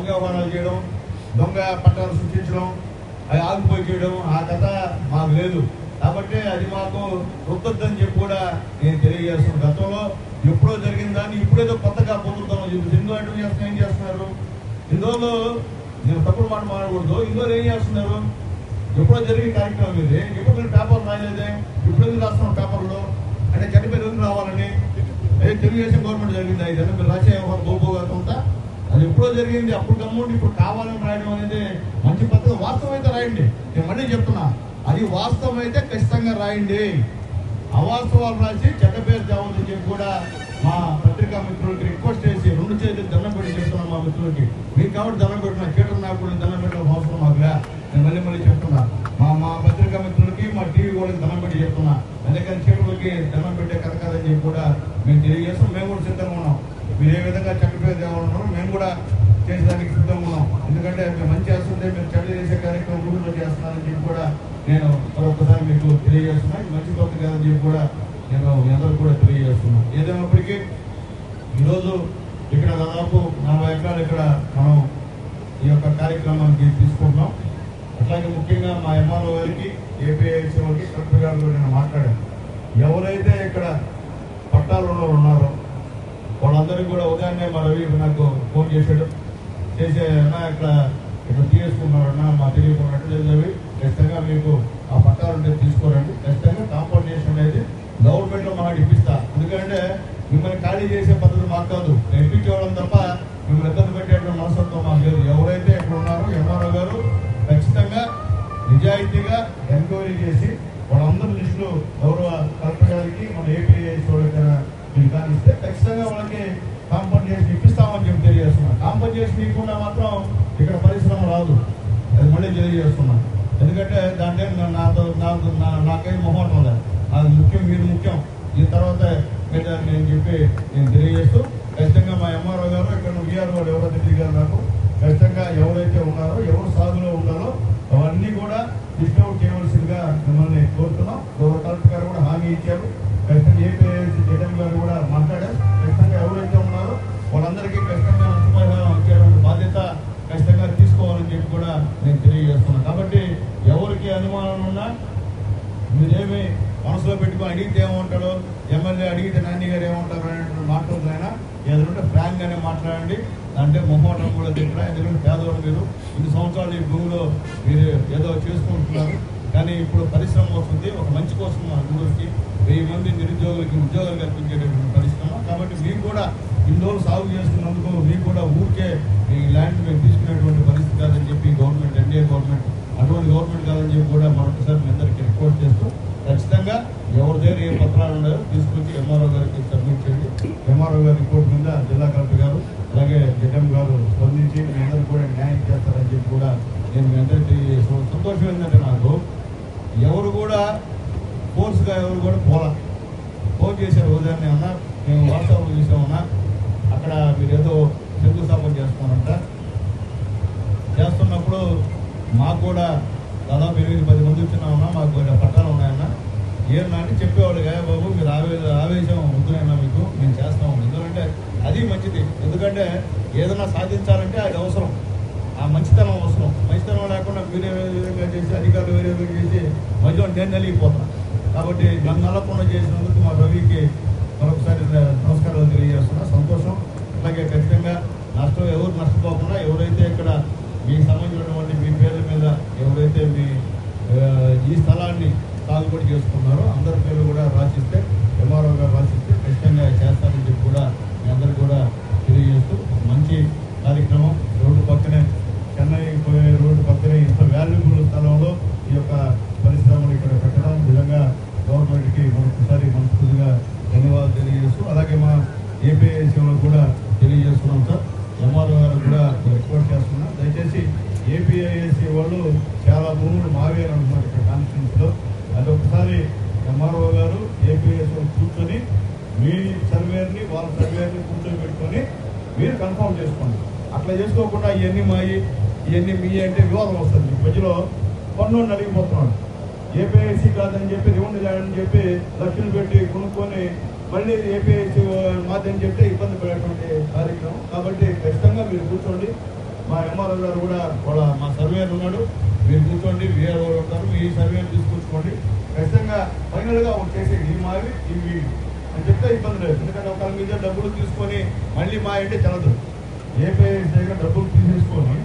దొంగ వ్యవహారాలు చేయడం, దొంగ పట్టాలు సృష్టించడం, అది ఆగిపోయి చేయడం ఆ కథ మాకు లేదు. కాబట్టి అది మాకు వృద్ధని చెప్పి కూడా నేను తెలియజేస్తున్నాను. గతంలో ఎప్పుడో జరిగిన దాన్ని ఇప్పుడేదో కొత్తగా పొందుతామని చెప్పి హిందూ అడ్డం చేస్తున్నా ఏం చేస్తున్నారు? హిందువులు నేను తప్పుడు మాట మాట్లాడకూడదు. హిందువులు ఏం చేస్తున్నారు? ఎప్పుడో జరిగే కార్యక్రమం ఇది. ఎప్పుడు మీరు పేపర్లు రాయలేదే, ఇప్పుడు ఎందుకు రాస్తున్నాం పేపర్లో అంటే చనిపోయి ఎందుకు రావాలని? తెలుగుదేశం గవర్నమెంట్ జరిగింది 5 ఏళ్ళు మీరు రాసే గోపోగా అది ఎప్పుడో జరిగింది. అప్పుడు గమ్ముండి ఇప్పుడు కావాలని రాయడం అనేది మంచి పద్ధతి. వాస్తవం అయితే రాయండి. నేను మళ్ళీ చెప్తున్నా, అది వాస్తవం అయితే ఖచ్చితంగా రాయండి. అవాస్తవాలు రాసి చెడ్డ పేరు తేవద్దని చెప్పి కూడా మా పత్రికా మిత్రులకి రిక్వెస్ట్ చేసి 2 చేతులు దండం పెట్టి చెప్తున్నాం మా మిత్రులకి. మీకు కాబట్టి దండం పెట్టిన చీటర్ నాకు కూడా దండం పెట్టడం అవసరం మాకులే. నేను మళ్ళీ చెప్తున్నా, మా పత్రికా మిత్రులకి మా టీవీ వాళ్ళకి దండం పెట్టి చెప్తున్నా. అందుకని చీటర్లకి దండం పెట్టే కథ కాదని చెప్పి కూడా మేము తెలియజేస్తాం. మేము కూడా సిద్ధంగా ఉన్నాం. మీరు ఏ విధంగా చెడ్డ పేరు తేవాలన్నారో మేము కూడా చేసేదానికి సిద్ధంగా ఉన్నాం. ఎందుకంటే మేము మంచి చేస్తుంటే మీరు చెడ్డ చేసే కార్యక్రమం ఊళ్ళో చేస్తున్నారని చెప్పి కూడా నేను మరొకసారి మీకు తెలియజేస్తున్నాను. మంచి కొత్త కాదని చెప్పి కూడా నేను మీ అందరూ కూడా తెలియజేస్తున్నాను. ఏదైనప్పటికీ ఈరోజు ఇక్కడ దాదాపు 40 ఎకరాలు ఇక్కడ మనం ఈ యొక్క కార్యక్రమానికి తీసుకుంటున్నాం. అట్లాగే ముఖ్యంగా మా ఎంఆర్ఓ గారికి, ఏపీఐసి వాళ్ళకి, కలెక్టర్ గారు నేను మాట్లాడాను. ఎవరైతే ఇక్కడ పట్టాలు ఉన్నారో వాళ్ళందరికీ కూడా ఉదయాన్నే మా రవి నాకు ఫోన్ చేశాడు. అన్నా ఇక్కడ తీసుకున్నారన్నా మా తెలియకున్నట్టు లేదు. ఖచ్చితంగా మీకు ఆ పట్టాలు తీసుకోరండి. ఖచ్చితంగా కాంపౌండేషన్ అనేది గవర్నమెంట్లో మాకు ఇప్పిస్తా. ఎందుకంటే మిమ్మల్ని ఖాళీ చేసే పద్ధతి మాకు కాదు. ఇప్పించేవాళ్ళం తప్ప మిమ్మల్ని ఇబ్బంది పెట్టేటువంటి మనస్తత్వం మాకు లేదు. ఎవరైతే ఇక్కడ ఉన్నారో ఎంఆర్ఓ గారు ఖచ్చితంగా నిజాయితీగా ఎంక్వైరీ చేసి వాళ్ళందరి లిస్టులు గౌరవ కలెక్టర్ గారికి మన ఏపీఐసి వాళ్ళకి మీరు కానిస్తే ఖచ్చితంగా వాళ్ళకి కాంపన్సేషన్ ఇప్పిస్తామని చెప్పి తెలియజేస్తున్నాను. కాంపన్సేషన్ ఇవ్వకుండా మాత్రం ఇక్కడ పరిశ్రమ రాదు. అది మళ్ళీ తెలియజేస్తున్నాను. ఎందుకంటే దాంట్లో నాకేం మొహమాటం లేదు. అది ముఖ్యం, మీరు ముఖ్యం. ఈ తర్వాత నేను చెప్పి నేను తెలియజేస్తూ ఖచ్చితంగా మా ఎంఆర్ఓ గారు ఇక్కడ వీఆర్ వాళ్ళు ఎవరైతే దిగారు నాకు ఖచ్చితంగా ఎవరైతే ఉన్నారో ఎవరు సాగులో ఉన్నారో అవన్నీ కూడా డిస్ట్రిబ్యూట్ చేయవలసిందిగా మిమ్మల్ని కోరుతున్నాం. గౌరవ కలెక్టర్ గారు కూడా హామీ ఇచ్చారు. ఖచ్చితంగా ఏపీఐసి జగన్ గారు కూడా మాట్లాడారు. ఖచ్చితంగా ఎవరైతే ఉన్నారో వాళ్ళందరికీ ఖచ్చితంగా నష్టపరిహారం ఇచ్చేటువంటి బాధ్యత ఖచ్చితంగా తీసుకోవాలని చెప్పి కూడా నేను తెలియజేస్తున్నాను. కాబట్టి ఎవరికి అనుమానం ఉన్నా మీరేమి మనసులో పెట్టుకొని అడిగితే ఏమంటాడో, ఎమ్మెల్యే అడిగితే నాని గారు ఏమంటారు అనేటువంటి మాట్లాడుతున్నా ఏదంటే ఫ్రాంక్ గానే మాట్లాడండి. అంటే మొహమాటం కూడా దగ్గర. ఎందుకంటే పేదవాళ్ళు మీరు ఇన్ని సంవత్సరాలు ఈ భూమిలో మీరు ఏదో చేసుకుంటున్నారు. కానీ ఇప్పుడు పరిశ్రమ వస్తుంది, ఒక మంచి కోసం మా ఊరికి 1000 మంది నిరుద్యోగులకి ఉద్యోగాలు కల్పించేటటువంటి పరిశ్రమ. కాబట్టి మీకు కూడా ఇన్ని రోజులు సాగు చేస్తున్నందుకు మీకు కూడా ఊరికే ఈ ల్యాండ్ మేము తీసుకునేటువంటి పరిస్థితి కాదని చెప్పి గవర్నమెంట్, ఎన్డీఏ గవర్నమెంట్ అటువంటి గవర్నమెంట్ కాదని చెప్పి కూడా మరొకసారి మీ అందరికీ రిపోర్ట్ చేస్తూ ఖచ్చితంగా ఎవరి దగ్గర ఏ పత్రాలు ఉన్నాయో తీసుకొచ్చి ఎంఆర్ఓ గారికి సబ్మిట్ చేయండి. ఎంఆర్ఓ గారి రిపోర్ట్ మీద జిల్లా కలెక్టర్ గారు అలాగే జగన్ గారు స్పందించి మీ అందరూ కూడా న్యాయం చేస్తారని చెప్పి కూడా నేను మీ అందరికీ సంతోషం ఏంటంటే నాకు ఎవరు కూడా ఫోర్స్గా ఎవరు కూడా ఫోన్ చేశారు. ఉదయాన్నే అన్నా మేము వాట్సాప్లో చూసామన్నా అక్కడ మీరు ఏదో శంకుస్థాపన చేస్తున్నప్పుడు మాకు కూడా దాదాపు 8-10 మంది వచ్చినామన్నా, మాకు పట్టాలు ఉన్నాయన్నా ఏమన్నా అని చెప్పేవాళ్ళు. బాబు మీరు ఆవేశం వద్దునైనా మీకు మేము చేస్తాము. ఎందుకంటే అది మంచిది. ఎందుకంటే ఏదైనా సాధించాలంటే అది అవసరం, ఆ మంచితనం అవసరం. మంచితనం లేకుండా వేరే విధంగా చేసి అధికారులు వేరే విధంగా చేసి మధ్యలో నేను నలిగిపోతాను. కాబట్టి నన్ను నల్లకుండా చేసినందుకు మా రవికి మరొకసారి నమస్కారాలు తెలియజేస్తున్నా. సంతోషం. అలాగే ఖచ్చితంగా ఎవరు నష్టపోకుండా ఎవరైతే ఇక్కడ మీకు సంబంధించినటువంటి మీ పేర్ల మీద ఎవరైతే మీ ఈ స్థలాన్ని సాగుబడి చేసుకున్నారో అందరి పేర్లు కూడా రాసిస్తే, ఎంఆర్ఓ గారు రాసిస్తే ఖచ్చితంగా చేస్తారని చెప్పి కూడా మీ అందరూ కూడా తెలియజేస్తూ మంచి కార్యక్రమం. రోడ్డు పక్కనే, చెన్నై పోయే రోడ్డు పక్కనే ఇంత వాల్యుబుల్ స్థలంలో ఈ యొక్క పరిశ్రమలు ఇక్కడ పెట్టడం నిజంగా గవర్నమెంట్కి మరొకసారి మనస్ఫూర్తిగా ధన్యవాదాలు తెలియజేస్తూ అలాగే మా ఏపీఐసీలో కూడా తెలియజేస్తున్నాం సార్. ఎంఆర్ఓ గారు కూడా రిక్వెస్ట్ చేస్తున్నాం. దయచేసి ఏపీఐసీ వాళ్ళు చాలా భూములు మావే అంటున్నారు ఇక్కడ కాన్స్టిట్యూన్సీలో. అది ఒకసారి ఎంఆర్ఓ గారు ఏపీఐసీ కూర్చొని మీ సర్వేర్ని వాళ్ళ సర్వేర్ని కూర్చొని పెట్టుకొని మీరు కన్ఫర్మ్ చేసుకోండి. అట్లా చేసుకోకుండా ఇవన్నీ మాయి ఇవన్నీ మీ అంటే వివాదం వస్తుంది. మధ్యలో పన్ను అడిగిపోతున్నాడు. ఏపీఐసీ కాదని చెప్పి రెవెన్యూ ల్యాండ్ అని చెప్పి లక్షలు పెట్టి కొనుక్కొని మళ్ళీ ఏపీఐసీ మాదని చెప్తే ఇబ్బంది పడేటువంటి కార్యక్రమం. కాబట్టి ఖచ్చితంగా మీరు కూర్చోండి, మా ఎంఆర్ఓ గారు కూడా మా సర్వేయర్ ఉన్నాడు, మీరు కూర్చోండి, వీఆర్ఓ ఉంటారు, ఈ సర్వేని తీసుకొచ్చుకోండి. ఖచ్చితంగా ఫైనల్గా ఒకటి చేసే ఈ మావి ఇవి అని చెప్తే ఇబ్బంది లేదు. ఎందుకంటే ఒకరి మీద డబ్బులు తీసుకొని మళ్ళీ మా ఇంటి చల్లదు. ఏపీ డబ్బులు తీసేసుకొని